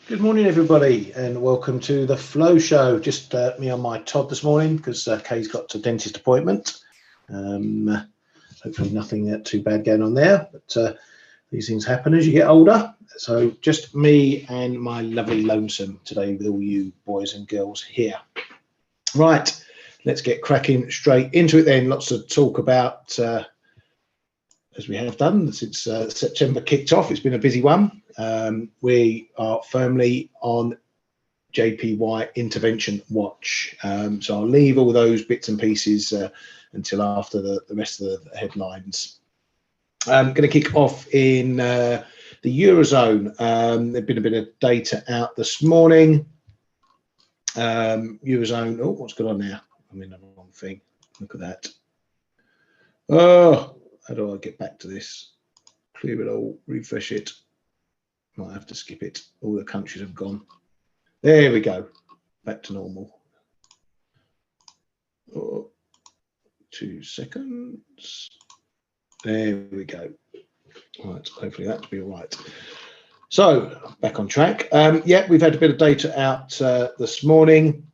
Good morning, everybody, and welcome to the Flow Show. Just me on my Todd this morning because Kay's got a dentist appointment. Hopefully nothing too bad going on there, but these things happen as you get older. So just me and my lovely lonesome today with all you boys and girls here. Right, let's get cracking straight into it then. Lots of talk about, as we have done since September kicked off. It's been a busy one. We are firmly on JPY intervention watch. So I'll leave all those bits and pieces until after the rest of the headlines. I'm going to kick off in the Eurozone. There's been a bit of data out this morning. Eurozone, oh, what's going on now? I'm in the wrong thing. Look at that. Oh, how do I get back to this? Clear it all, refresh it. Might have to skip it. All the countries have gone. There we go. Back to normal. Oh, 2 seconds. There we go. Right, hopefully that'll be all right. So back on track. Yeah, we've had a bit of data out this morning.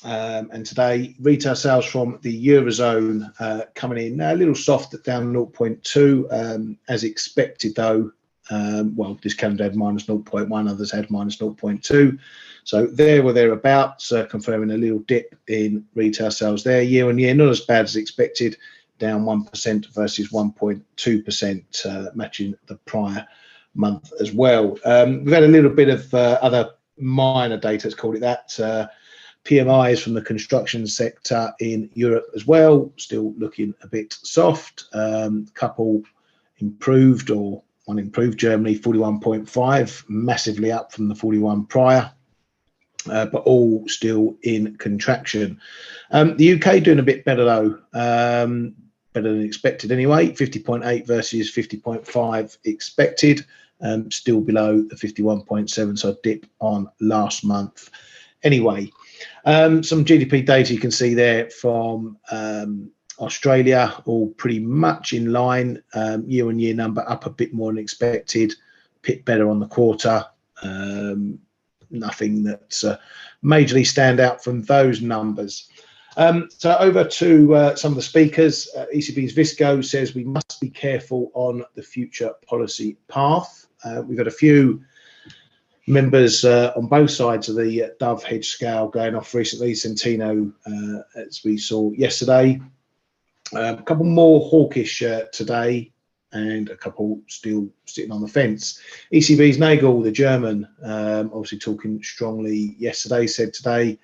And today, retail sales from the Eurozone coming in a little soft at down 0.2, as expected though. Well, this calendar had minus 0.1, others had minus 0.2. So there or thereabouts, confirming a little dip in retail sales there year on year, not as bad as expected, down 1% versus 1.2%, matching the prior month as well. We've had a little bit of other minor data, let's call it that. PMIs from the construction sector in Europe as well, still looking a bit soft. Couple improved, or one improved. Germany 41.5, massively up from the 41 prior, but all still in contraction. The UK doing a bit better though, better than expected anyway. 50.8 versus 50.5 expected, still below the 51.7, so a dip on last month. Anyway, some GDP data you can see there from Australia, all pretty much in line. Year-on-year number up a bit more than expected, bit better on the quarter. Nothing that's majorly stand out from those numbers. So over to some of the speakers. ECB's Visco says we must be careful on the future policy path. We've got a few members on both sides of the Dove hedge scale going off recently. Centino, as we saw yesterday. A couple more hawkish today, and a couple still sitting on the fence. ECB's Nagel, the German, obviously talking strongly yesterday, said today,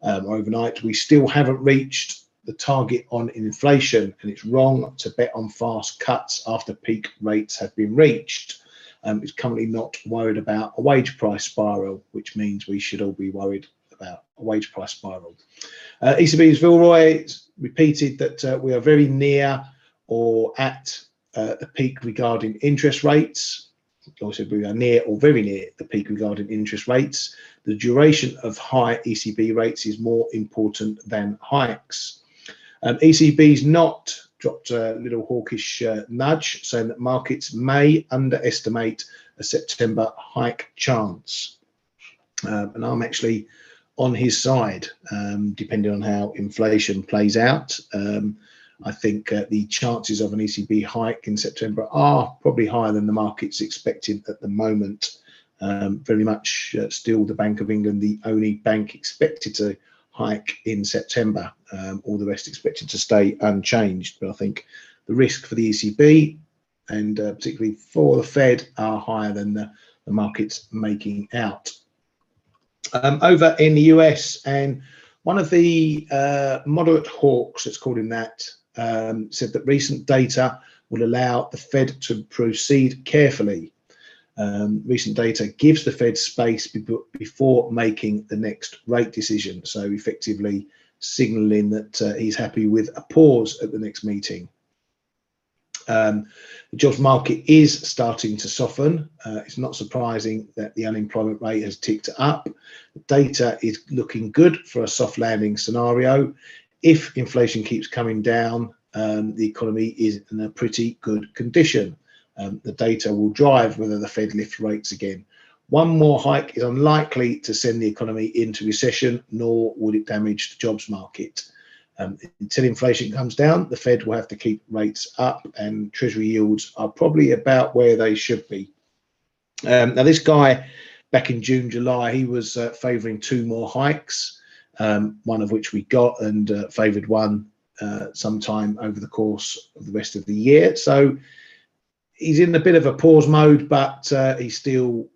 overnight, we still haven't reached the target on inflation, and it's wrong to bet on fast cuts after peak rates have been reached. It's currently not worried about a wage price spiral, which means we should all be worried about a wage price spiral. ECB's Villeroy repeated that we are very near or at the peak regarding interest rates. Also, we are near or very near the peak regarding interest rates. The duration of high ECB rates is more important than hikes. ECB's not dropped a little hawkish nudge, saying that markets may underestimate a September hike chance. And I'm actually on his side, depending on how inflation plays out. I think the chances of an ECB hike in September are probably higher than the market's expected at the moment. Very much still the Bank of England, the only bank expected to hike in September. All the rest expected to stay unchanged. But I think the risk for the ECB and particularly for the Fed are higher than the market's making out. Over in the US, and one of the moderate hawks, let's call him that, said that recent data will allow the Fed to proceed carefully. Recent data gives the Fed space before making the next rate decision, so effectively signalling that he's happy with a pause at the next meeting. The jobs market is starting to soften. It's not surprising that the unemployment rate has ticked up. The data is looking good for a soft landing scenario. If inflation keeps coming down, the economy is in a pretty good condition. The data will drive whether the Fed lifts rates again. One more hike is unlikely to send the economy into recession, nor would it damage the jobs market. Until inflation comes down, the Fed will have to keep rates up, and Treasury yields are probably about where they should be. Now, this guy, back in June, July, he was favouring 2 more hikes, one of which we got, and favoured one sometime over the course of the rest of the year. So he's in a bit of a pause mode, but he's still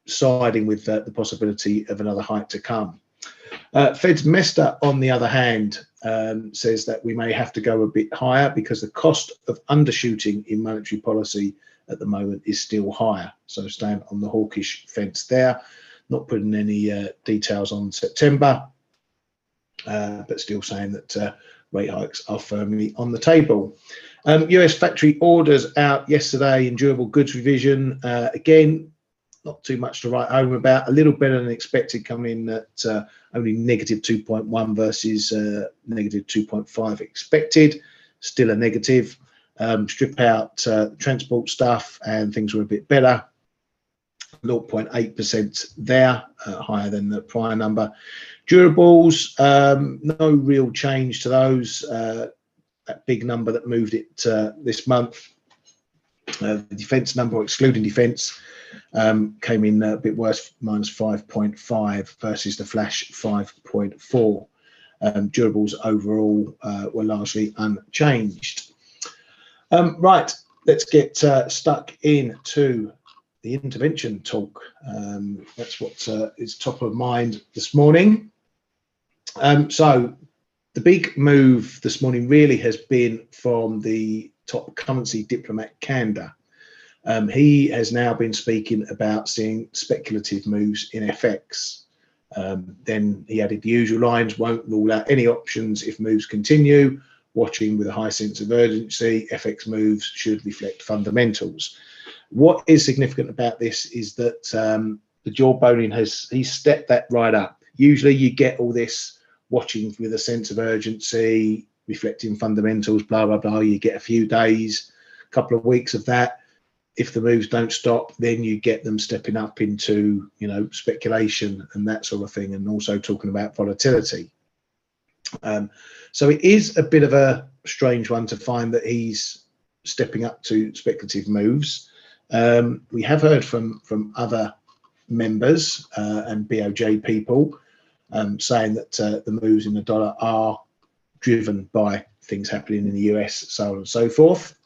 siding with the possibility of another hike to come. Fed's Mester, on the other hand, says that we may have to go a bit higher because the cost of undershooting in monetary policy at the moment is still higher. So staying on the hawkish fence there, not putting any details on September, but still saying that rate hikes are firmly on the table. US factory orders out yesterday in durable goods revision. Again, not too much to write home about. A little better than expected, coming in at only negative 2.1 versus negative 2.5 expected. Still a negative. Strip out transport stuff and things were a bit better. 0.8% there, higher than the prior number. Durables, no real change to those. That big number that moved it this month. The defence number, excluding defence, came in a bit worse, minus 5.5 versus the flash 5.4. Durables overall were largely unchanged. Right, let's get stuck into the intervention talk. That's what is top of mind this morning. So the big move this morning really has been from the top currency diplomat Kanda. He has now been speaking about seeing speculative moves in FX. Then he added the usual lines: won't rule out any options if moves continue, watching with a high sense of urgency. FX moves should reflect fundamentals. What is significant about this is that the jawboning he's stepped that right up. Usually you get all this watching with a sense of urgency, reflecting fundamentals, blah, blah, blah. You get a few days, a couple of weeks of that. If the moves don't stop, then you get them stepping up into, you know, speculation and that sort of thing, and also talking about volatility. So it is a bit of a strange one to find that he's stepping up to speculative moves. We have heard from other members and BOJ people saying that the moves in the dollar are driven by things happening in the US, so on and so forth.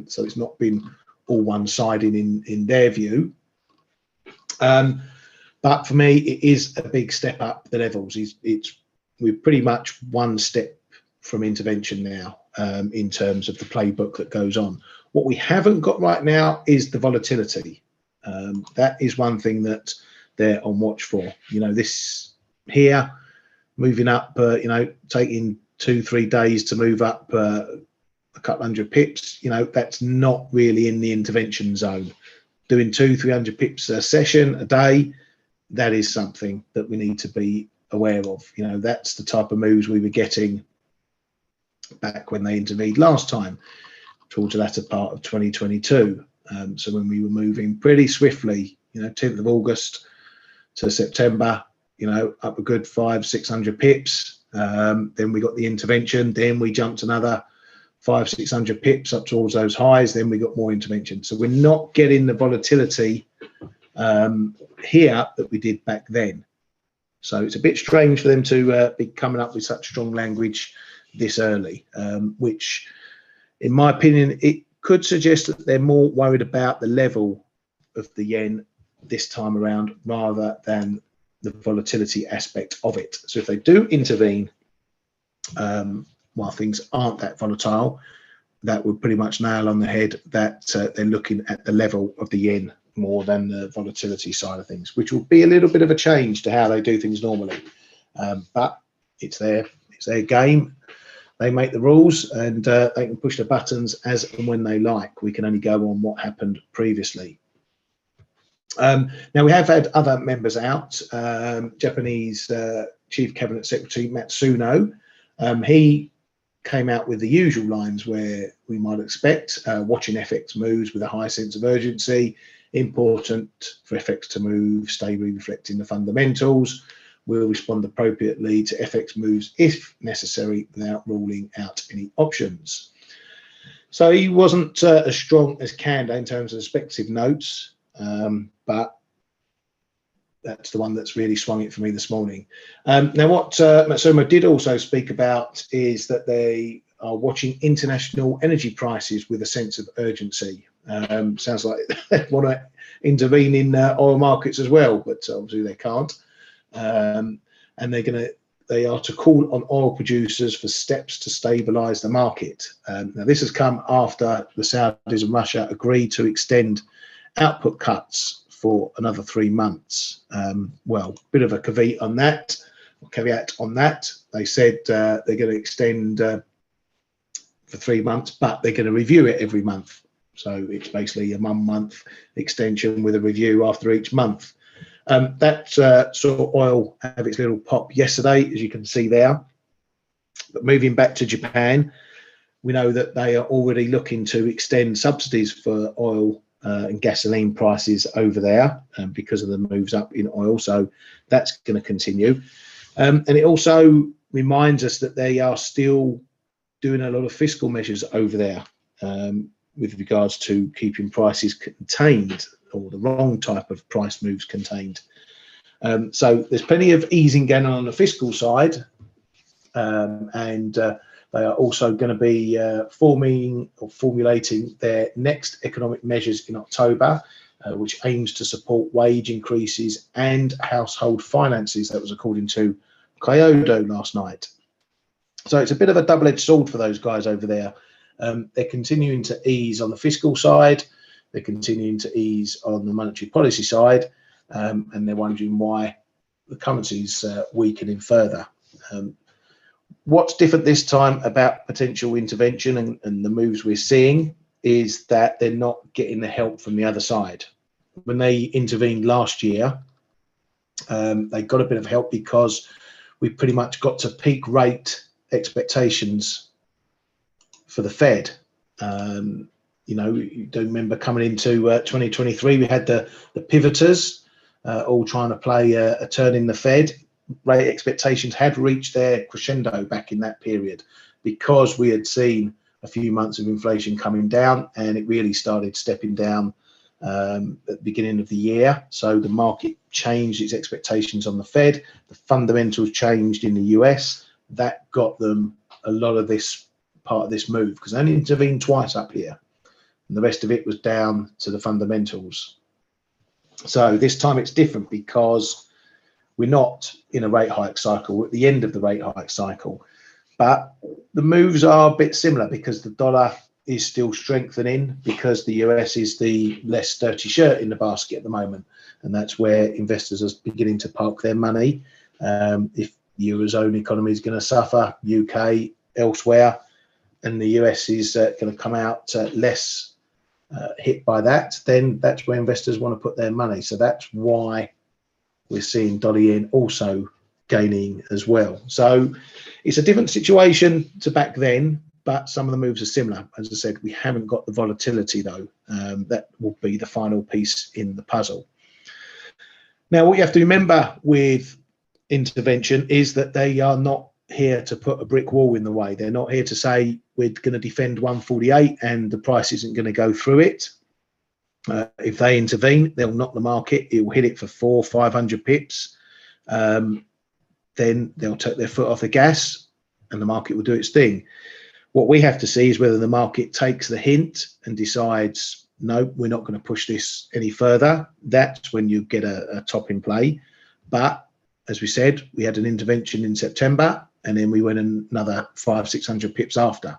So it's not been all one-sided in their view. But for me, it is a big step up the levels. We're pretty much one step from intervention now in terms of the playbook that goes on. What we haven't got right now is the volatility. That is one thing that they're on watch for. You know, this here moving up, you know, taking 2-3 days to move up a couple hundred pips, you know, that's not really in the intervention zone. Doing 200-300 pips a session a day, that is something that we need to be aware of. You know, that's the type of moves we were getting back when they intervened last time, towards the latter part of 2022. So when we were moving pretty swiftly, you know, 10th of August to September, you know, up a good 500-600 pips. Then we got the intervention. Then we jumped another 500-600 pips up towards those highs. Then we got more intervention. So we're not getting the volatility here that we did back then. So it's a bit strange for them to be coming up with such strong language this early, which, in my opinion, it could suggest that they're more worried about the level of the yen this time around rather than the volatility aspect of it. So if they do intervene while things aren't that volatile, that would pretty much nail on the head that they're looking at the level of the yen more than the volatility side of things, which will be a little bit of a change to how they do things normally. But it's their game. They make the rules, and they can push the buttons as and when they like. We can only go on what happened previously. Now, we have had other members out. Japanese Chief Cabinet Secretary Matsuno, he came out with the usual lines where we might expect, watching FX moves with a high sense of urgency, important for FX to move, stably reflecting the fundamentals. We'll respond appropriately to FX moves if necessary without ruling out any options. So he wasn't as strong as Kanda in terms of speculative notes, but that's the one that's really swung it for me this morning. Now, what Matsumo did also speak about is that they are watching international energy prices with a sense of urgency. Sounds like they want to intervene in oil markets as well, but obviously they can't. And they are to call on oil producers for steps to stabilise the market. Now, this has come after the Saudis and Russia agreed to extend output cuts for another 3 months. Well, bit of a caveat on that. They said they're going to extend for 3 months, but they're going to review it every month. So it's basically a 1 month extension with a review after each month. That saw oil have its little pop yesterday, as you can see there. But moving back to Japan, we know that they are already looking to extend subsidies for oil and gasoline prices over there because of the moves up in oil. So that's going to continue. And it also reminds us that they are still doing a lot of fiscal measures over there with regards to keeping prices contained, or the wrong type of price moves contained. So there's plenty of easing going on the fiscal side, and they are also going to be formulating their next economic measures in October, which aims to support wage increases and household finances. That was according to Kyodo last night. So it's a bit of a double-edged sword for those guys over there. They're continuing to ease on the fiscal side. They're continuing to ease on the monetary policy side, and they're wondering why the currency's weakening further. What's different this time about potential intervention and the moves we're seeing is that they're not getting the help from the other side. When they intervened last year, they got a bit of help because we pretty much got to peak rate expectations for the Fed. You know, you do remember coming into 2023, we had the pivoters all trying to play a turn in the Fed. Rate expectations had reached their crescendo back in that period because we had seen a few months of inflation coming down, and it really started stepping down at the beginning of the year. So the market changed its expectations on the Fed. The fundamentals changed in the US. That got them a lot of this part of this move because they only intervened twice up here, and the rest of it was down to the fundamentals. So this time it's different because we're not in a rate hike cycle. We're at the end of the rate hike cycle, but the moves are a bit similar because the dollar is still strengthening because the US is the less dirty shirt in the basket at the moment, and that's where investors are beginning to park their money. If the Eurozone economy is going to suffer, UK, elsewhere, and the US is going to come out less hit by that, then that's where investors want to put their money. So that's why we're seeing dollar yen also gaining as well. So it's a different situation to back then, but some of the moves are similar. As I said, we haven't got the volatility though. That will be the final piece in the puzzle. Now, what you have to remember with intervention is that they are not here to put a brick wall in the way. They're not here to say we're going to defend 148 and the price isn't going to go through it. If they intervene, they'll knock the market. It will hit it for 400-500 pips. Then they'll take their foot off the gas and the market will do its thing. What we have to see is whether the market takes the hint and decides, no, we're not going to push this any further. That's when you get a top in play. But as we said, we had an intervention in September and then we went another 500-600 pips after.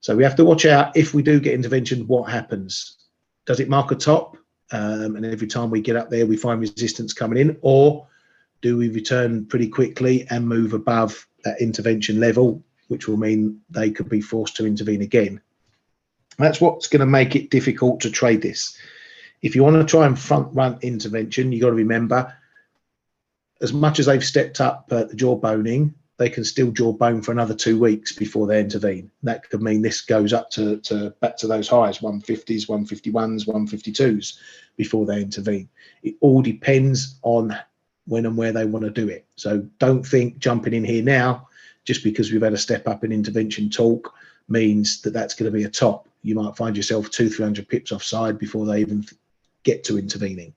So we have to watch out. If we do get intervention, what happens? Does it mark a top? And every time we get up there, we find resistance coming in, or do we return pretty quickly and move above that intervention level, which will mean they could be forced to intervene again? That's what's going to make it difficult to trade this. If you want to try and front run intervention, you've got to remember, as much as they've stepped up the jawboning, they can still jaw bone for another 2 weeks before they intervene. That could mean this goes up to back to those highs, 150s, 151s, 152s before they intervene. It all depends on when and where they want to do it. So don't think jumping in here now, just because we've had a step up in intervention talk, means that that's going to be a top. You might find yourself 200-300 pips offside before they even get to intervening.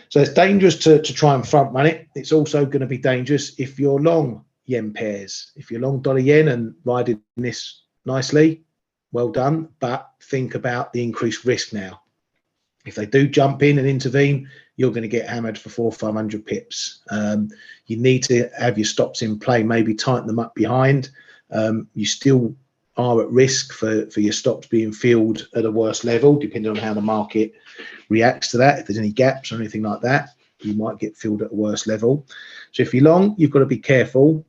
So it's dangerous to try and front run it. It's also going to be dangerous if you're long yen pairs. If you're long dollar yen and riding this nicely, well done, but think about the increased risk now. If they do jump in and intervene, you're going to get hammered for 400 or 500 pips. You need to have your stops in play, maybe tighten them up behind. You still are at risk for your stops being filled at a worse level, depending on how the market reacts to that. If there's any gaps or anything like that, you might get filled at a worse level. So if you're long, you've got to be careful.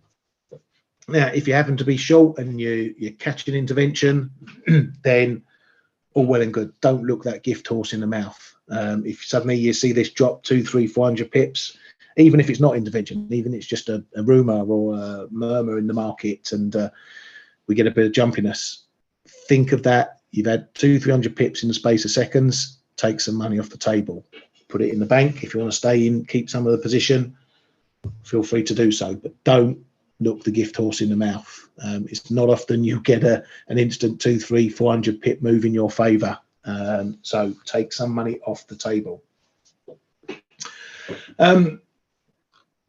Now, if you happen to be short and you're catching intervention, then all well and good. Don't look that gift horse in the mouth. If suddenly you see this drop 200, 300, 400 pips, even if it's not intervention, even if it's just a rumor or a murmur in the market, and we get a bit of jumpiness, think of that. You've had 200-300 pips in the space of seconds. Take some money off the table, put it in the bank. If you want to stay in, keep some of the position, feel free to do so, but don't look the gift horse in the mouth. It's not often you get an instant 200, 300, 400 pip move in your favor. So take some money off the table. That,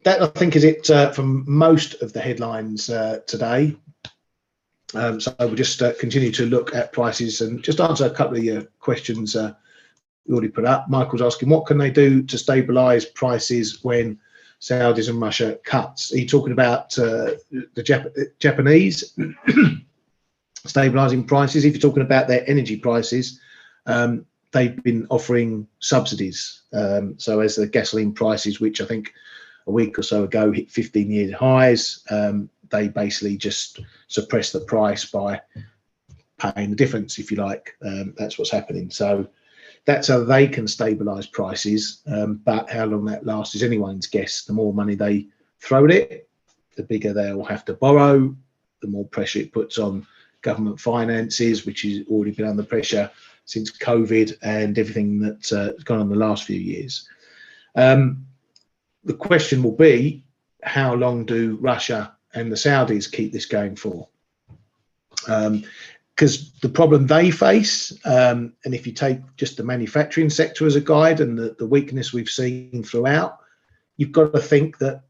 I think, is it from most of the headlines today. So we'll just continue to look at prices and just answer a couple of your questions we already put up. Michael's asking, what can they do to stabilize prices when Saudis and Russia cuts? Are you talking about the Japanese stabilizing prices? If you're talking about their energy prices, they've been offering subsidies. So as the gasoline prices, which I think a week or so ago hit 15-year highs, they basically just suppress the price by paying the difference, if you like. That's what's happening. So that's how they can stabilize prices, but how long that lasts is anyone's guess. The more money they throw at it, the bigger they'll have to borrow, the more pressure it puts on government finances, which has already been under pressure since COVID and everything that's gone on the last few years. The question will be, how long do Russia and the Saudis keep this going for? Because the problem they face, and if you take just the manufacturing sector as a guide and the weakness we've seen throughout, you've got to think that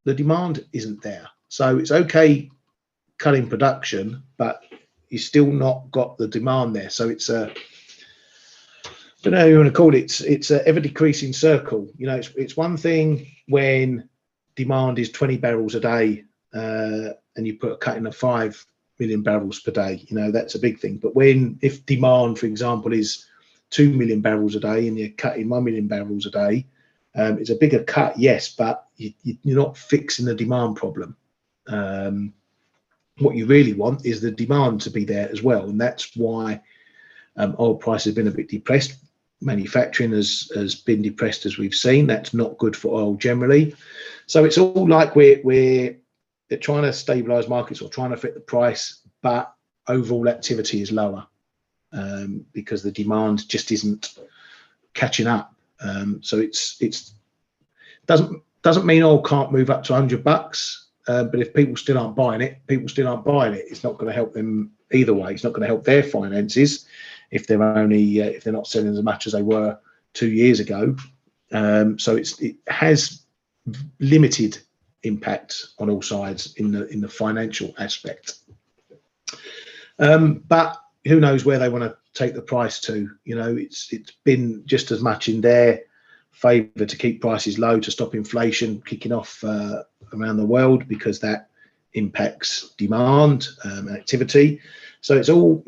the demand isn't there. So it's okay cutting production, but you still not got the demand there. So it's a, I don't know how you want to call it, it's an ever decreasing circle. You know, it's one thing when demand is 20 barrels a day and you put a cut in of 5 million barrels per day, you know, that's a big thing. But if demand, for example, is 2 million barrels a day and you're cutting 1 million barrels a day, it's a bigger cut, yes, but you're not fixing the demand problem. What you really want is the demand to be there as well, and that's why oil prices have been a bit depressed. Manufacturing has been depressed, as we've seen. That's not good for oil generally. So it's all like we're trying to stabilize markets or trying to fit the price, but overall activity is lower because the demand just isn't catching up. So it's doesn't mean oil can't move up to $100, but if people still aren't buying it, It's not going to help them either way. It's not going to help their finances if they're if they're not selling as much as they were 2 years ago. So it has limited impact on all sides in the financial aspect. But who knows where they want to take the price to? You know, it's been just as much in their favour to keep prices low, to stop inflation kicking off around the world, because that impacts demand and activity. So it's all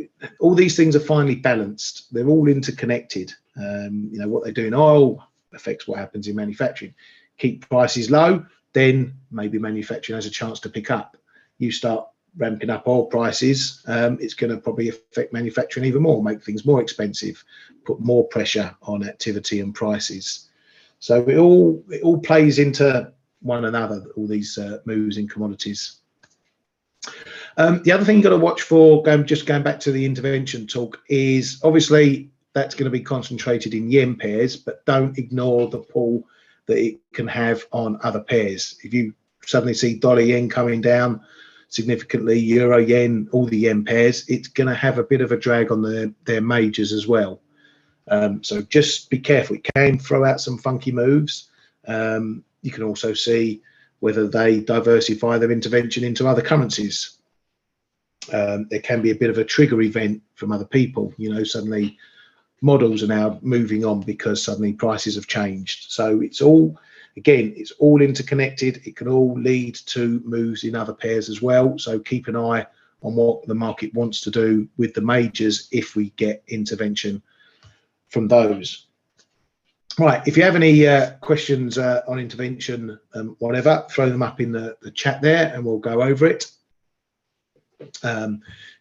these things are finely balanced. They're all interconnected. You know, what they do in oil affects what happens in manufacturing. Keep prices low, then maybe manufacturing has a chance to pick up. You start ramping up oil prices, it's going to probably affect manufacturing even more, make things more expensive, put more pressure on activity and prices. So it all plays into one another, all these moves in commodities. The other thing you've got to watch for, just going back to the intervention talk, is obviously that's going to be concentrated in yen pairs, but don't ignore the pull that it can have on other pairs. If you suddenly see dollar yen coming down significantly, euro yen, all the yen pairs, it's going to have a bit of a drag on their majors as well. So just be careful. It can throw out some funky moves. You can also see whether they diversify their intervention into other currencies. There can be a bit of a trigger event from other people. You know, suddenly models are now moving on because suddenly prices have changed. So it's all, again, it's all interconnected. It can all lead to moves in other pairs as well. So keep an eye on what the market wants to do with the majors if we get intervention from those. Right, if you have any questions on intervention, whatever, throw them up in the chat there and we'll go over it.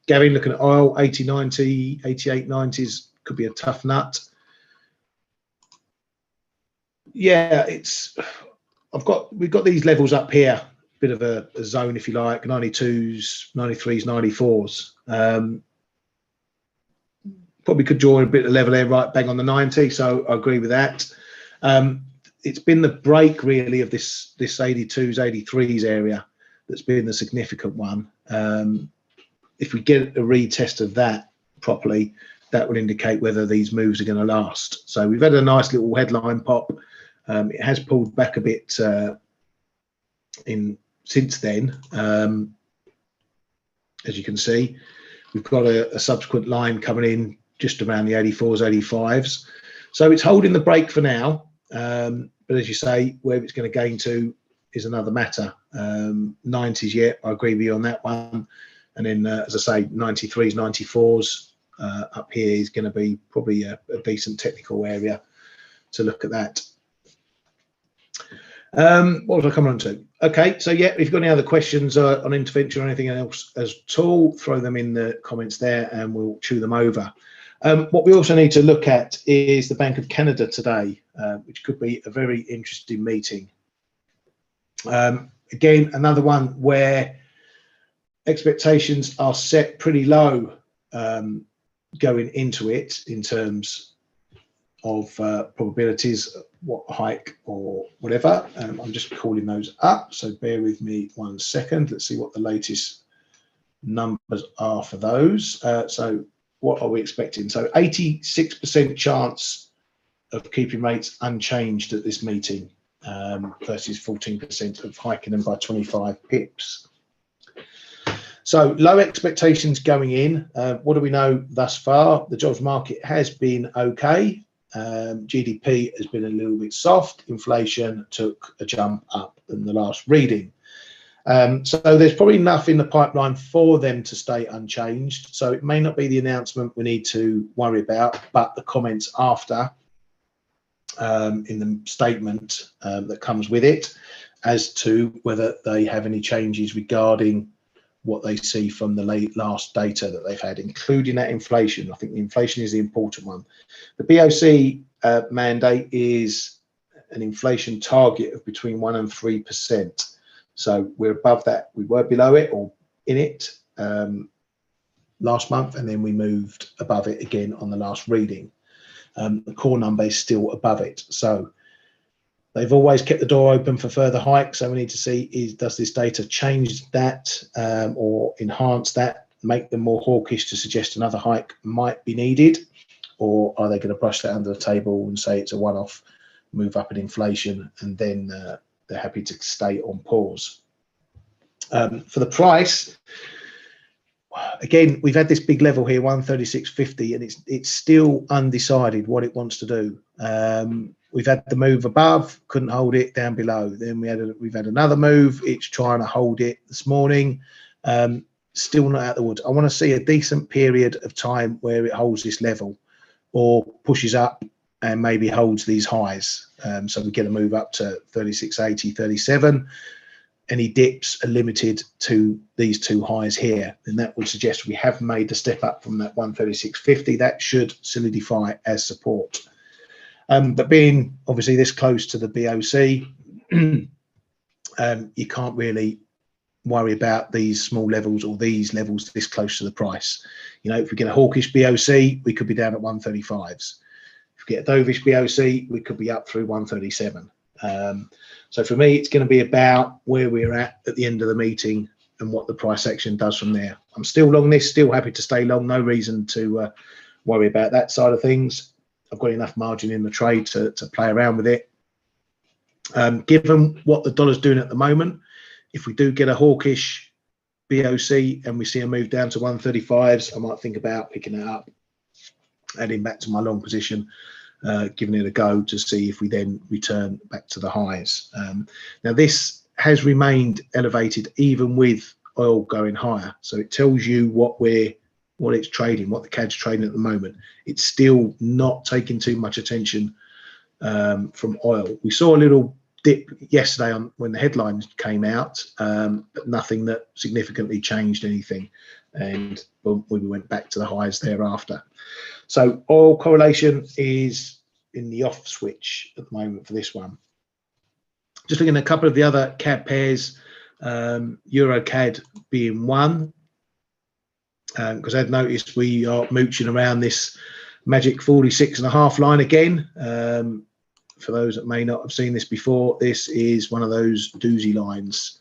Gary, looking at oil, 80.90, 88.90s could be a tough nut. Yeah, we've got these levels up here, bit of a zone if you like, 92s, 93s, 94s. Probably could draw a bit of level there, right bang on the 90, so I agree with that. It's been the break really of this 82s, 83s area that's been the significant one. If we get a retest of that properly, that will indicate whether these moves are going to last. So we've had a nice little headline pop. It has pulled back a bit since then. As you can see, we've got a subsequent line coming in just around the 84s, 85s. So it's holding the break for now. But as you say, where it's going to gain to is another matter. 90s, yeah, I agree with you on that one. And then, as I say, 93s, 94s up here is going to be probably a decent technical area to look at that. What was I coming on to? Okay, so yeah, if you've got any other questions on intervention or anything else at all, throw them in the comments there and we'll chew them over. What we also need to look at is the Bank of Canada today, which could be a very interesting meeting. Again, another one where expectations are set pretty low going into it in terms of probabilities, what hike or whatever. I'm just calling those up, so bear with me 1 second. Let's see what the latest numbers are for those. So what are we expecting? So 86% chance of keeping rates unchanged at this meeting versus 14% of hiking them by 25 pips. So low expectations going in. What do we know thus far? The jobs market has been okay. GDP has been a little bit soft. Inflation took a jump up in the last reading. So there's probably enough in the pipeline for them to stay unchanged. So it may not be the announcement we need to worry about, but the comments after in the statement that comes with it as to whether they have any changes regarding what they see from the last data that they've had, including that inflation. I think the inflation is the important one. The BOC mandate is an inflation target of between 1% and 3%. So we're above that. We were below it or in it last month, and then we moved above it again on the last reading. The core number is still above it. So they've always kept the door open for further hikes. So we need to see, does this data change that or enhance that, make them more hawkish to suggest another hike might be needed? Or are they going to brush that under the table and say it's a one-off move up in inflation and then they're happy to stay on pause? For the price, again, we've had this big level here, 136.50, and it's still undecided what it wants to do. We've had the move above, couldn't hold it, down below. Then we've had another move. It's trying to hold it this morning. Still not out of the woods. I want to see a decent period of time where it holds this level or pushes up and maybe holds these highs. So we get a move up to 36.80, 37. Any dips are limited to these two highs here. And that would suggest we have made the step up from that 136.50. That should solidify as support. But being obviously this close to the BOC, you can't really worry about these small levels or these levels this close to the price. You know, if we get a hawkish BOC, we could be down at 135s. If we get a dovish BOC, we could be up through 137. So for me, it's going to be about where we're at the end of the meeting and what the price action does from there. I'm still long this, still happy to stay long. No reason to worry about that side of things. I've got enough margin in the trade to play around with it. Given what the dollar's doing at the moment, if we do get a hawkish BOC and we see a move down to 135s, I might think about picking it up, adding back to my long position, giving it a go to see if we then return back to the highs. Now this has remained elevated even with oil going higher, so it tells you what it's trading, what the CAD's trading at the moment. It's still not taking too much attention from oil. We saw a little dip yesterday when the headlines came out, but nothing that significantly changed anything, and boom, we went back to the highs thereafter. So oil correlation is in the off switch at the moment for this one. Just looking at a couple of the other CAD pairs, Euro CAD being one, because I'd noticed we are mooching around this magic 46.5 line again. For those that may not have seen this before, this is one of those doozy lines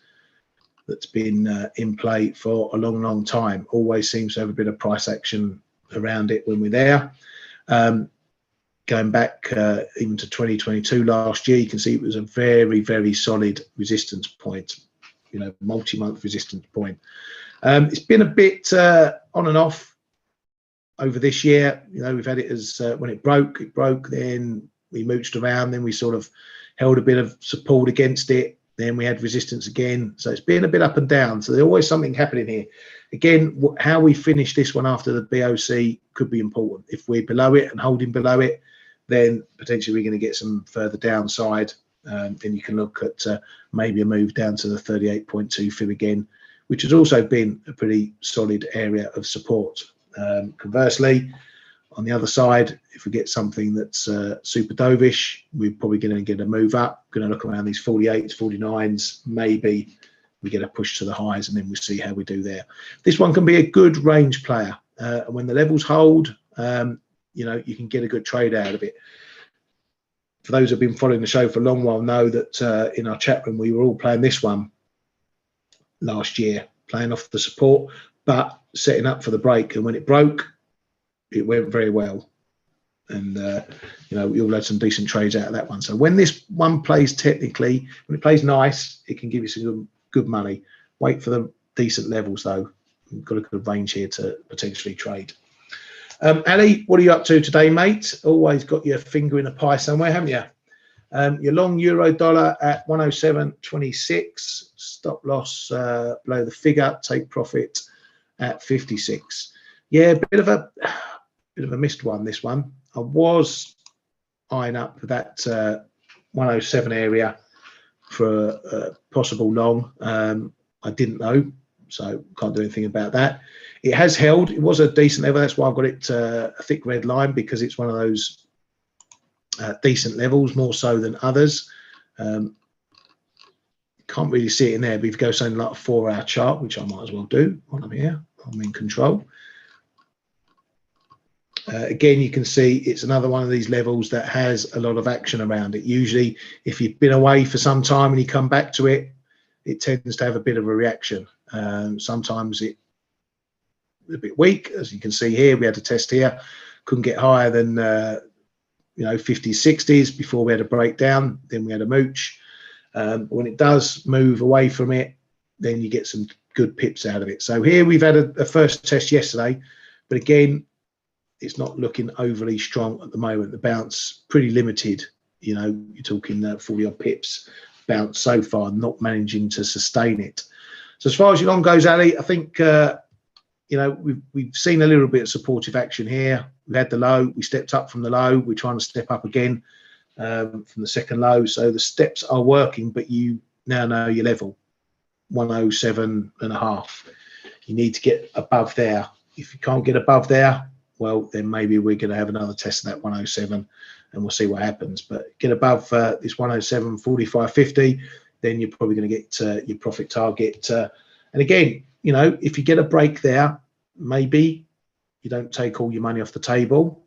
that's been in play for a long time. Always seems to have a bit of price action around it when we're there. Going back even to 2022 last year, you can see it was a very solid resistance point, you know, multi-month resistance point. It's been a bit on and off over this year. You know, we've had it as when it broke, then we mooched around, then we sort of held a bit of support against it, then we had resistance again. So it's been a bit up and down. So there's always something happening here. Again, how we finish this one after the BOC could be important. If we're below it and holding below it, then potentially we're going to get some further downside. Then you can look at maybe a move down to the 38.2 fib again, which has also been a pretty solid area of support. Conversely, on the other side, if we get something that's super dovish, we're probably going to get a move up. Going to look around these 48s, 49s. Maybe we get a push to the highs, and then we'll see how we do there. This one can be a good range player. When the levels hold, you know, you can get a good trade out of it. For those who've been following the show for a long while know that in our chat room, we were all playing this one last year, playing off the support, but setting up for the break. And when it broke, it went very well, and you know, we all had some decent trades out of that one. So when this one plays technically, when it plays nice, it can give you some good money. Wait for the decent levels though. We've got a good range here to potentially trade. Ali, what are you up to today, mate? Always got your finger in a pie somewhere, haven't you? Your long euro dollar at 107.26, stop loss below the figure, take profit at 56. Yeah, bit of a missed one, this one. I was eyeing up for that 107 area for a possible long. I didn't know, so can't do anything about that. It has held. It was a decent level. That's why I've got it a thick red line, because it's one of those decent levels, more so than others. Can't really see it in there, but if you go something like a 4-hour chart, which I might as well do while I'm here, I'm in control. Again, you can see it's another one of these levels that has a lot of action around it. Usually, if you've been away for some time and you come back to it, it tends to have a bit of a reaction. Sometimes it's a bit weak, as you can see here. We had a test here, couldn't get higher than you know, 50s, 60s before we had a breakdown. Then we had a mooch. But when it does move away from it, then you get some good pips out of it. So here we've had a first test yesterday, but again, it's not looking overly strong at the moment. The bounce pretty limited. You know, you're talking 40 odd pips bounce so far, not managing to sustain it. So as far as your long goes, Ali, I think you know, we've seen a little bit of supportive action here. We had the low, we stepped up from the low. We're trying to step up again from the second low. So the steps are working, but you now know your level, 107.5. You need to get above there. If you can't get above there, well, then maybe we're going to have another test of that 107 and we'll see what happens. But get above this 107.45.50, then you're probably going to get your profit target. And again, you know, if you get a break there, maybe you don't take all your money off the table.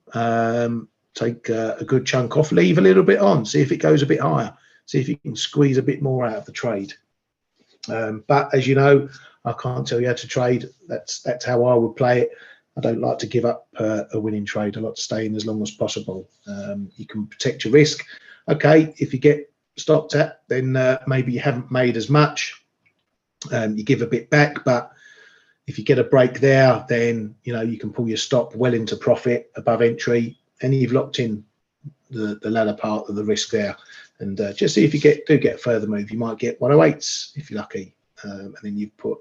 Take a good chunk off, leave a little bit on, see if it goes a bit higher, see if you can squeeze a bit more out of the trade. But as you know, I can't tell you how to trade. That's how I would play it. I don't like to give up a winning trade. I like to stay in as long as possible. You can protect your risk. Okay, if you get stopped at, then maybe you haven't made as much. You give a bit back, but if you get a break there, then you know you can pull your stop well into profit above entry, and you've locked in the latter part of the risk there. And just see if you do get a further move. You might get 108s if you're lucky, and then you've put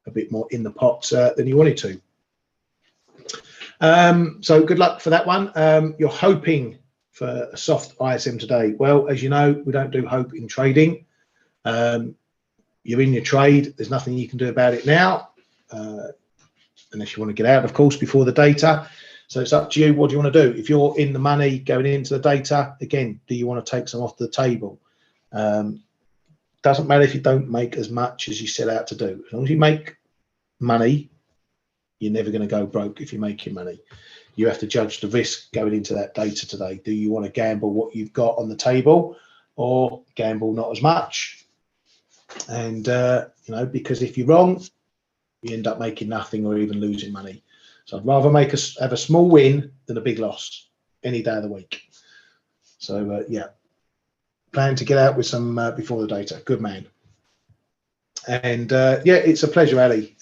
a bit more in the pot than you wanted to. So good luck for that one. You're hoping for a soft ISM today. Well, as you know, we don't do hope in trading. You're in your trade. There's nothing you can do about it now, unless you want to get out, of course, before the data. So it's up to you. What do you want to do? If you're in the money going into the data, again, do you want to take some off the table? Doesn't matter if you don't make as much as you set out to do. As long as you make money, you're never going to go broke if you're making money. You have to judge the risk going into that data today. Do you want to gamble what you've got on the table, or gamble not as much? And, you know, because if you're wrong, you end up making nothing or even losing money. So I'd rather have a small win than a big loss any day of the week. So, yeah, plan to get out with some before the data. Good man. And, yeah, it's a pleasure, Ali.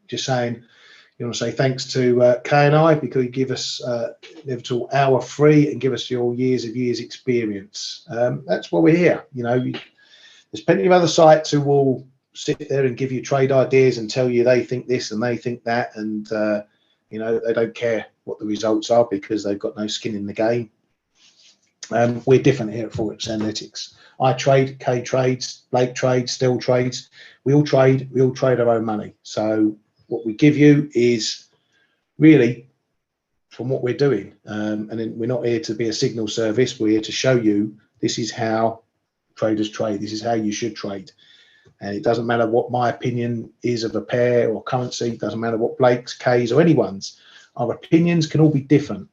Just saying, you want to say thanks to Kay and I, because you give us Liverpool hour free and give us your years experience. That's why we're here. You know, there's plenty of other sites who will sit there and give you trade ideas and tell you they think this and they think that, and you know, they don't care what the results are because they've got no skin in the game. We're different here at ForexAnalytix. I trade, Kay trades, Blake trades, Still trades. We all trade our own money. So what we give you is really from what we're doing, and then we're not here to be a signal service. We're here to show you this is how traders trade. This is how you should trade. And it doesn't matter what my opinion is of a pair or currency. It doesn't matter what Blake's, Kay's, or anyone's. Our opinions can all be different,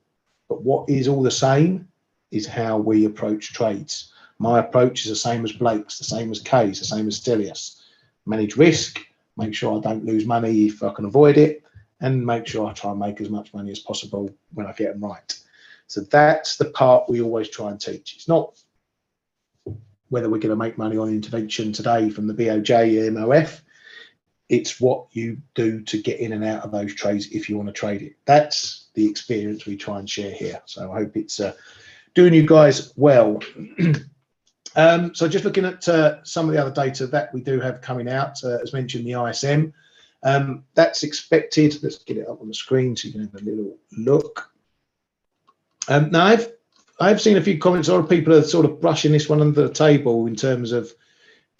but what is all the same is how we approach trades. My approach is the same as Blake's, the same as Kay's, the same as Stelius. Manage risk, make sure I don't lose money if I can avoid it, and make sure I try and make as much money as possible when I get them right. So that's the part we always try and teach. It's not whether we're going to make money on intervention today from the BOJ MOF. It's what you do to get in and out of those trades if you want to trade it. That's the experience we try and share here. So I hope it's doing you guys well. So just looking at some of the other data that we do have coming out, as mentioned, the ISM, that's expected. Let's get it up on the screen so you can have a little look. Now I've seen a few comments. A lot of people are sort of brushing this one under the table in terms of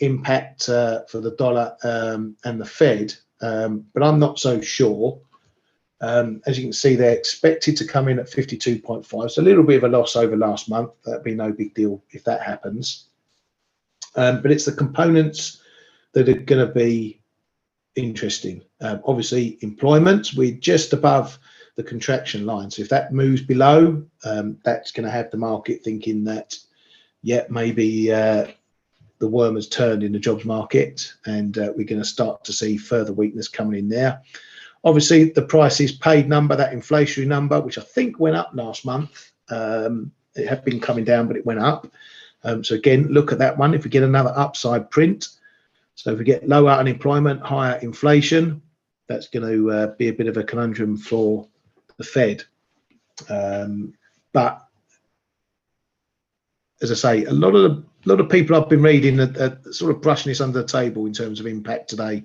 impact for the dollar and the Fed, but I'm not so sure. As you can see, they're expected to come in at 52.5. So a little bit of a loss over last month. That'd be no big deal if that happens. But it's the components that are going to be interesting. Obviously, employment, we're just above the contraction line. So if that moves below, that's going to have the market thinking that, yeah, maybe the worm has turned in the jobs market, and we're going to start to see further weakness coming in there. Obviously, the prices paid number, that inflationary number, which I think went up last month. It had been coming down, but it went up. So again, look at that one. If we get another upside print, so if we get lower unemployment, higher inflation, that's going to be a bit of a conundrum for the Fed. But as I say, a lot of people I've been reading are sort of brushing this under the table in terms of impact today.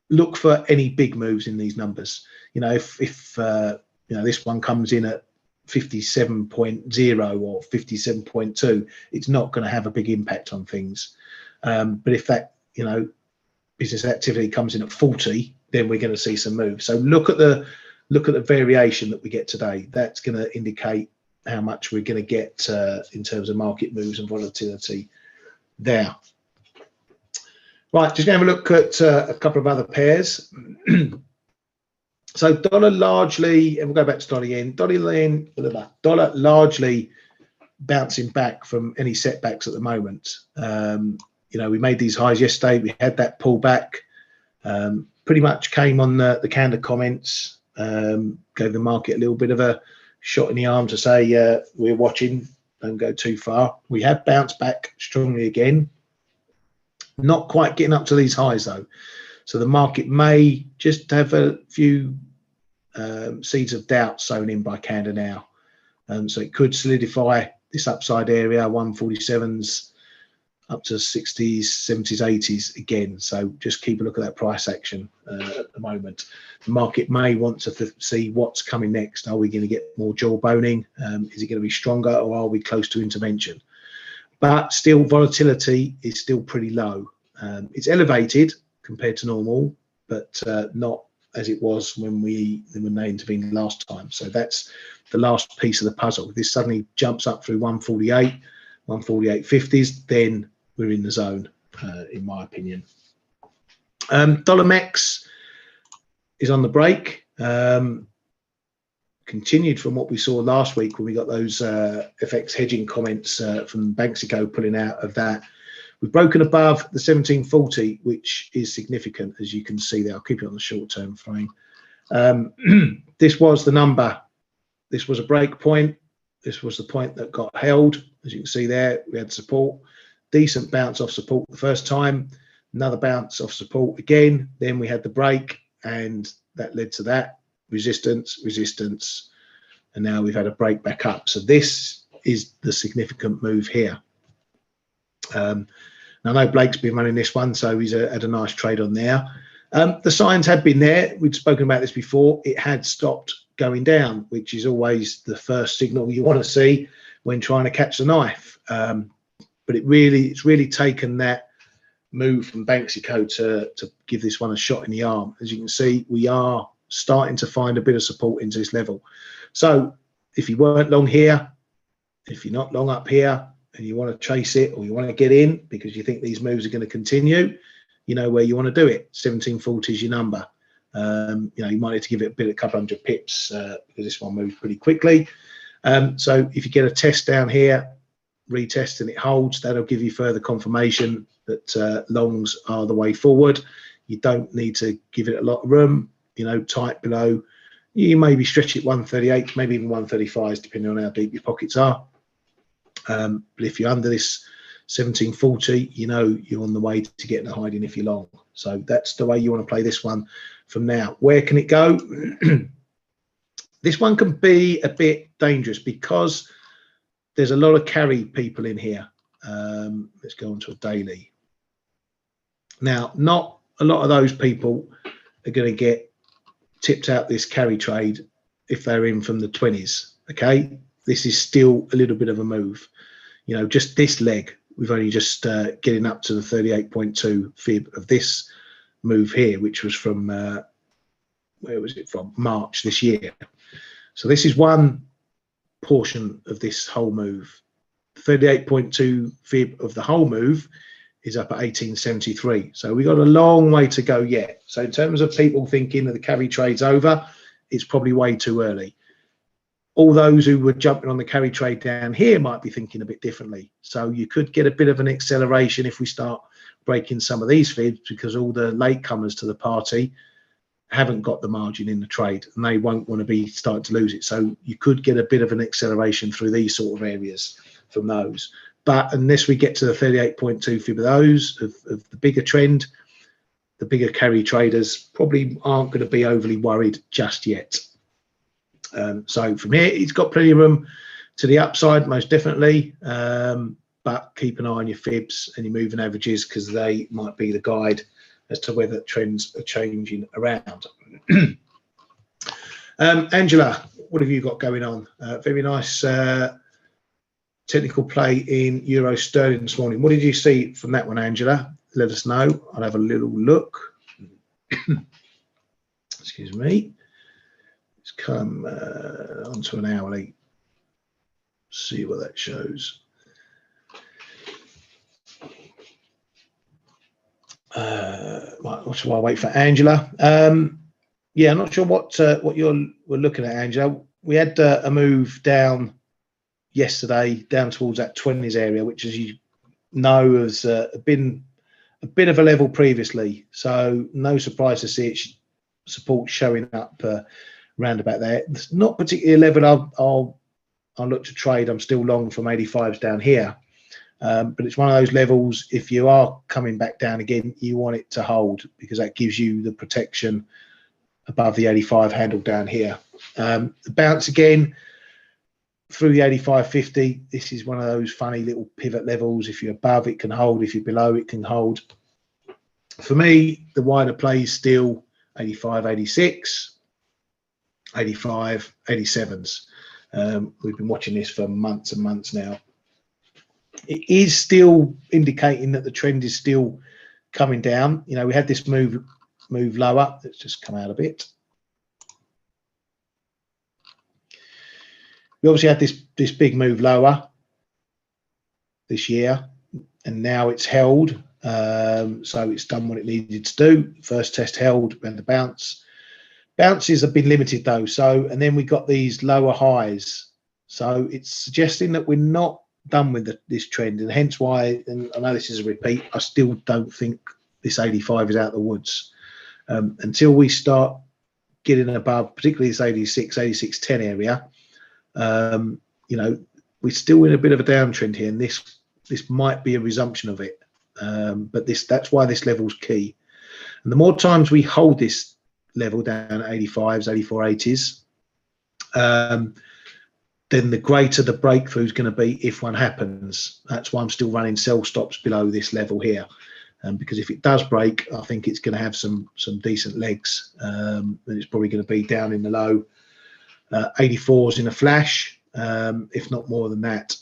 Look for any big moves in these numbers. You know, if you know, this one comes in at 57.0 or 57.2, it's not going to have a big impact on things. But if that, you know, business activity comes in at 40, then we're going to see some moves. So look at the variation that we get today. That's going to indicate how much we're going to get in terms of market moves and volatility there. Right, just going to have a look at a couple of other pairs. So dollar largely, and we'll go back to dollar yen. Dollar largely bouncing back from any setbacks at the moment. You know, we made these highs yesterday. We had that pullback. Pretty much came on the candor comments. Gave the market a little bit of a shot in the arm to say we're watching, don't go too far. We have bounced back strongly again. Not quite getting up to these highs though. So the market may just have a few seeds of doubt sown in by candor now. So it could solidify this upside area, 147s up to 60s, 70s, 80s again. So just keep a look at that price action at the moment. The market may want to see what's coming next. Are we going to get more jaw boning? Is it going to be stronger, or are we close to intervention? But still, volatility is still pretty low. It's elevated compared to normal, but not as it was when they intervened last time. So that's the last piece of the puzzle. If this suddenly jumps up through 148, 148.50s, then we're in the zone, in my opinion. Dollar MEX is on the break. Continued from what we saw last week when we got those FX hedging comments from Banxico pulling out of that. We've broken above the 1740, which is significant, as you can see there. I'll keep it on the short-term frame. This was the number. This was a break point. This was the point that got held. As you can see there, we had support. Decent bounce off support the first time. Another bounce off support again. Then we had the break, and that led to that. Resistance, resistance. And now we've had a break back up. So this is the significant move here. I know Blake's been running this one, so he's had a nice trade on there. The signs had been there. We'd spoken about this before. It had stopped going down, which is always the first signal you want to see when trying to catch the knife. But it's really taken that move from Banxico to give this one a shot in the arm. As you can see, we are starting to find a bit of support into this level. So if you weren't long here, if you're not long up here, and you want to chase it, or you want to get in because you think these moves are going to continue, you know where you want to do it. 1740 is your number. You know, you might need to give it a couple hundred pips because this one moves pretty quickly. So if you get a test down here, retest, and it holds, that'll give you further confirmation that longs are the way forward. You don't need to give it a lot of room, you know, tight below. You maybe stretch it 138, maybe even 135s, depending on how deep your pockets are. But if you're under this 1740, you know you're on the way to getting a hiding if you're long. So that's the way you want to play this one from now. Where can it go? This one can be a bit dangerous because there's a lot of carry people in here. Let's go on to a daily. Now, not a lot of those people are going to get tipped out this carry trade if they're in from the 20s. Okay, this is still a little bit of a move. You know, just this leg, we've only just getting up to the 38.2 fib of this move here, which was from where was it from? March this year. So this is one portion of this whole move. 38.2 fib of the whole move is up at 1873. So we got a long way to go yet. So in terms of people thinking that the carry trade's over, it's probably way too early. All those who were jumping on the carry trade down here might be thinking a bit differently. So you could get a bit of an acceleration if we start breaking some of these fibs, because all the latecomers to the party haven't got the margin in the trade and they won't want to be starting to lose it. So you could get a bit of an acceleration through these sort of areas from those. But unless we get to the 38.2 fib of those, of the bigger trend, the bigger carry traders probably aren't going to be overly worried just yet. So from here, it's got plenty of room to the upside, most definitely. But keep an eye on your fibs and your moving averages, because they might be the guide as to whether trends are changing around. Angela, what have you got going on? Very nice technical play in Euro Sterling this morning. What did you see from that one, Angela? Let us know. I'll have a little look. Excuse me. Let's come onto an hourly. See what that shows. What shall I wait for Angela? Yeah, I'm not sure what we're looking at, Angela. We had a move down yesterday, down towards that 20s area, which, as you know, has been a bit of a level previously. So no surprise to see it support showing up round about there. It's not particularly a level I'll look to trade. I'm still long from 85s down here. But it's one of those levels, if you are coming back down again, you want it to hold, because that gives you the protection above the 85 handle down here. The bounce again through the 85.50. This is one of those funny little pivot levels. If you're above, it can hold. If you're below, it can hold. For me, the wider play is still 85, 86, 85, 87s. We've been watching this for months and months now. It is still indicating that the trend is still coming down. You know, we had this move lower. Let's just come out a bit. We obviously had this big move lower this year, and now it's held. So it's done what it needed to do. First test held, and the bounce. Bounces have been limited though. So, and then we got these lower highs. So it's suggesting that we're not done with this trend, and hence why, and I know this is a repeat, I still don't think this 85 is out of the woods until we start getting above, particularly this 86, 86.10 area. You know, we're still in a bit of a downtrend here, and this might be a resumption of it. But that's why this level's key. And the more times we hold this level down at 85s, 84, 80s, then the greater the breakthrough is going to be if one happens. That's why I'm still running sell stops below this level here, because if it does break, I think it's going to have some decent legs, and it's probably going to be down in the low 84s in a flash, if not more than that.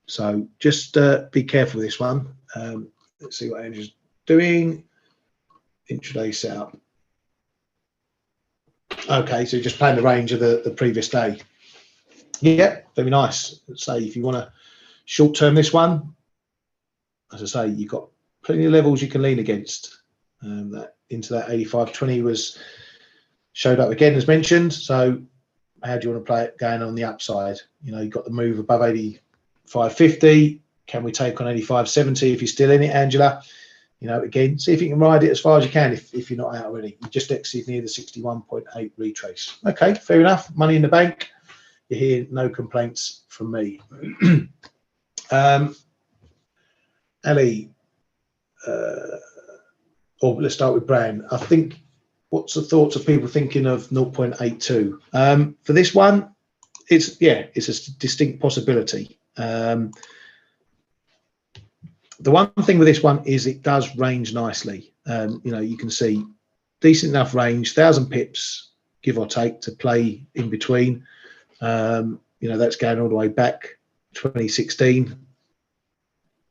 So just be careful with this one. Let's see what Andrew's doing. Intraday setup. Okay, so just playing the range of the previous day. Yeah, very nice. Let's say if you want to short term this one, as I say, you've got plenty of levels you can lean against. That into that 85.20 showed up again as mentioned. So how do you want to play it going on the upside? You know, you've got the move above 85.50. Can we take on 85.70 if you're still in it, Angela? You know, again, see if you can ride it as far as you can if you're not out already. You just exit near the 61.8 retrace. Okay, fair enough. Money in the bank. You hear no complaints from me. Ali, or let's start with Brian. I think, what's the thoughts of people thinking of 0.82? For this one, it's a distinct possibility. The one thing with this one is it does range nicely. You know, you can see decent enough range, 1,000 pips, give or take, to play in between. You know, that's going all the way back 2016,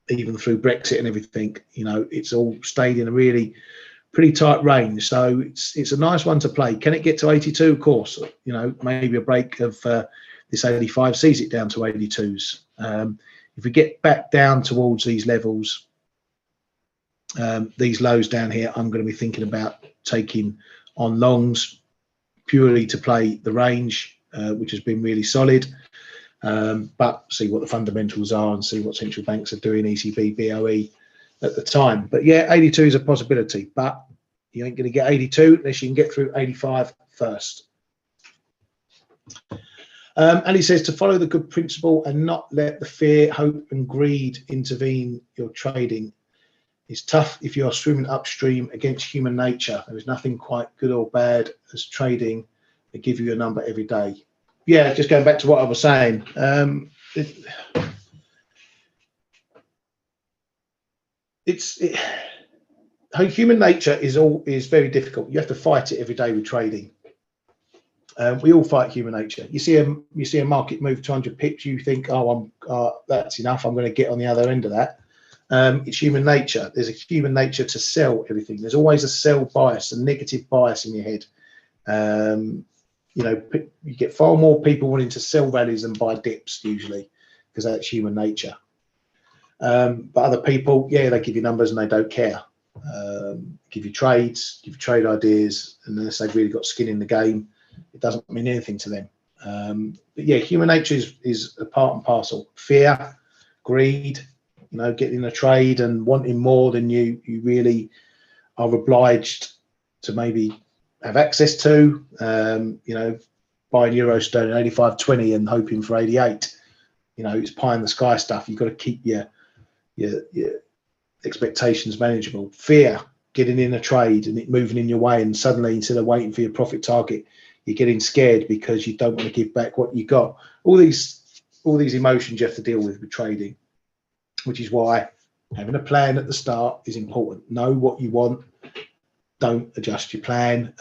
even through Brexit and everything. You know, it's all stayed in a really pretty tight range. So it's a nice one to play. Can it get to 82? Of course. You know, maybe a break of this 85 sees it down to 82s. If we get back down towards these levels, these lows down here, I'm going to be thinking about taking on longs purely to play the range, which has been really solid. But see what the fundamentals are and see what central banks are doing, ECB, BOE at the time. But yeah, 82 is a possibility, but you ain't going to get 82 unless you can get through 85 first. And he says to follow the good principle and not let the fear, hope and greed intervene your trading. It's tough if you're swimming upstream against human nature. There is nothing quite good or bad as trading. They give you a number every day. Yeah, just going back to what I was saying. Human nature is very difficult. You have to fight it every day with trading. We all fight human nature. You see a market move 200 pips, you think, oh, that's enough. I'm going to get on the other end of that. It's human nature. There's a human nature to sell everything. There's always a sell bias, a negative bias in your head. You know, you get far more people wanting to sell rallies than buy dips usually, because that's human nature. But other people, yeah, they give you numbers and they don't care. give you trades, give you trade ideas, and unless they've really got skin in the game, it doesn't mean anything to them. But yeah, human nature is a part and parcel. Fear, greed, you know, getting in a trade and wanting more than you really are obliged to maybe have access to. You know, buying euro sterling 85.20 and hoping for 88. You know, it's pie in the sky stuff. You've got to keep your expectations manageable. Fear, getting in a trade and it moving in your way, and suddenly instead of waiting for your profit target, you're getting scared because you don't want to give back what you got. All these emotions you have to deal with trading, which is why having a plan at the start is important. Know what you want. Don't adjust your plan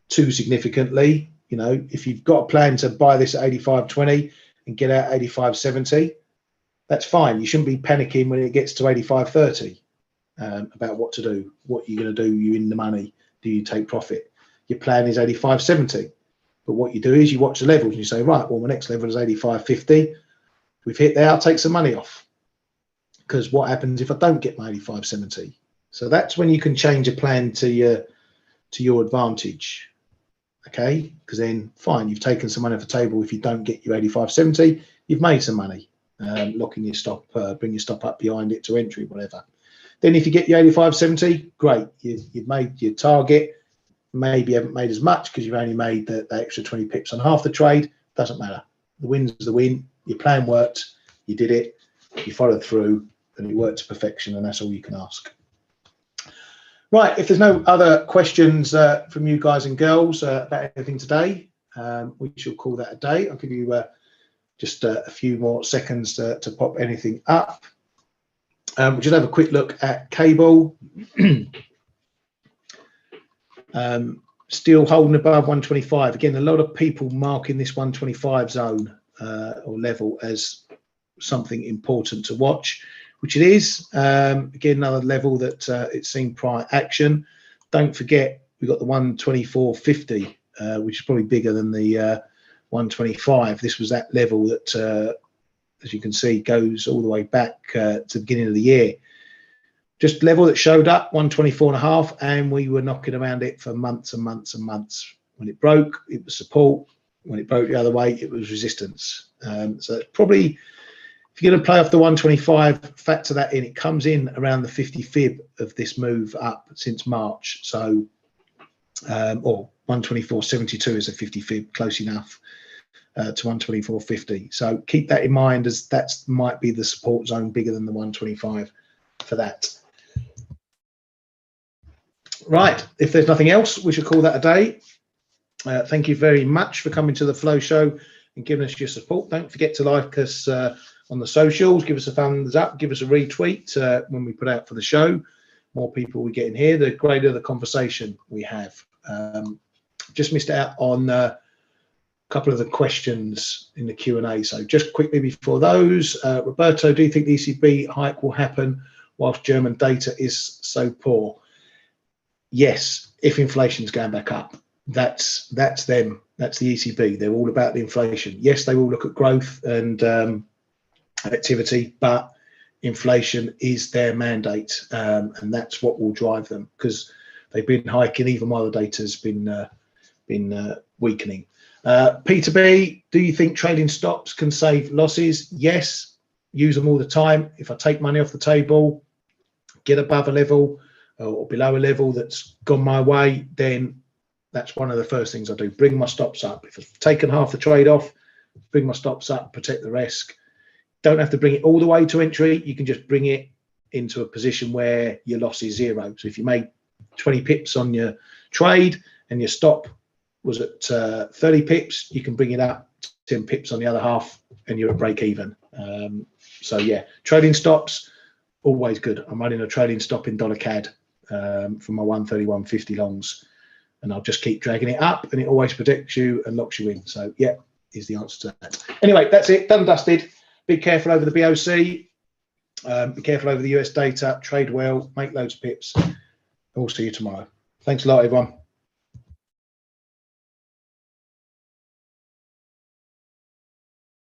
too significantly. You know, if you've got a plan to buy this at 85.20 and get out 85.70, that's fine. You shouldn't be panicking when it gets to 85.30 about what to do. What you're going to do? You in the money? Do you take profit? Your plan is 85.70, but what you do is you watch the levels and you say, right, well, my next level is 85.50. We've hit there. I'll take some money off, because what happens if I don't get my 85.70? So that's when you can change a plan to your advantage. Okay, because then fine, you've taken some money off the table. If you don't get your 85.70, you've made some money. Locking your stop, bring your stop up behind it to entry, whatever. Then if you get your 85.70, great, you've made your target. Maybe you haven't made as much because you've only made the extra 20 pips on half the trade. Doesn't matter. The win's the win. Your plan worked. You did it. You followed through, and it worked to perfection, and that's all you can ask. Right, if there's no other questions from you guys and girls about anything today, we shall call that a day. I'll give you just a few more seconds to pop anything up. We'll just have a quick look at cable. Still holding above 125. Again, a lot of people marking this 125 zone or level as something important to watch, which it is. Again, another level that it's seen prior action. Don't forget, we've got the 124.50, which is probably bigger than the 125. This was that level that, as you can see, goes all the way back to the beginning of the year. Just level that showed up, 124.5, and we were knocking around it for months and months and months. When it broke, it was support. When it broke the other way, it was resistance. So it's probably, if you're going to play off the 125, factor that in. It comes in around the 50 fib of this move up since March. So, or 124.72 is a 50 fib, close enough to 124.50. So keep that in mind, as that might be the support zone bigger than the 125 for that. Right, if there's nothing else, we should call that a day. Thank you very much for coming to the Flow Show and giving us your support. Don't forget to like us on the socials, give us a thumbs up, give us a retweet when we put out for the show. More people we get in here, the greater the conversation we have. Just missed out on a couple of the questions in the Q&A. So just quickly before those, Roberto, do you think the ECB hike will happen whilst German data is so poor? Yes, if inflation's going back up. That's them. That's the ECB. They're all about the inflation. Yes, they will look at growth and activity, but inflation is their mandate, and that's what will drive them, because they've been hiking even while the data's been weakening. Peter B, do you think trading stops can save losses? Yes, use them all the time. If I take money off the table, get above a level or below a level that's gone my way, then that's one of the first things I do. Bring my stops up. If I've taken half the trade off, bring my stops up, protect the risk. Don't have to bring it all the way to entry. You can just bring it into a position where your loss is zero. So if you made 20 pips on your trade and your stop was at 30 pips, you can bring it up 10 pips on the other half and you're at break even. So yeah, trading stops, always good. I'm running a trading stop in dollar CAD for my 131.50 longs, and I'll just keep dragging it up, and it always protects you and locks you in. So yeah, is the answer to that. Anyway, that's it, done and dusted. Be careful over the BOC, be careful over the US data, trade well, make loads of pips. We'll see you tomorrow. Thanks a lot, everyone.